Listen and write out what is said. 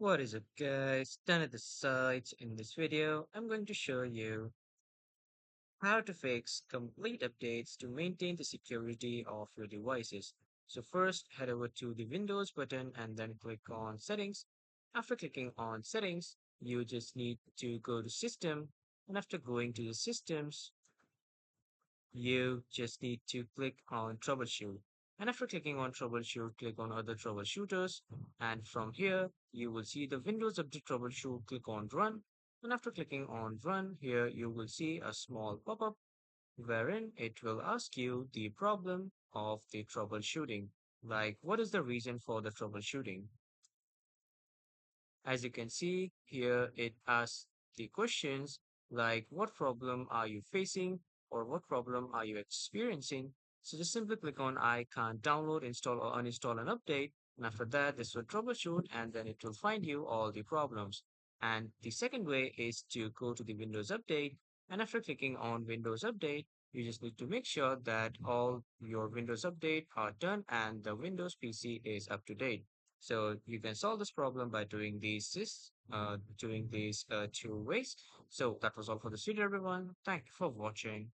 What is up, guys? Done at the site. In this video, I'm going to show you how to fix complete updates to maintain the security of your devices. So first, head over to the Windows button and then click on Settings. After clicking on Settings, you just need to go to System, and after going to the Systems, you just need to click on Troubleshoot. And after clicking on Troubleshoot, click on Other Troubleshooters. And from here, you will see the Windows Update Troubleshoot. Click on Run. And after clicking on Run, here you will see a small pop-up wherein it will ask you the problem of the troubleshooting. Like, what is the reason for the troubleshooting? As you can see here, it asks the questions like what problem are you facing or what problem are you experiencing? So just simply click on I can't download, install or uninstall an update. And after that, this will troubleshoot and then it will find you all the problems. And the second way is to go to the Windows Update. And after clicking on Windows Update, you just need to make sure that all your Windows Update are done and the Windows PC is up to date. So you can solve this problem by doing these two ways. So that was all for this video, everyone. Thank you for watching.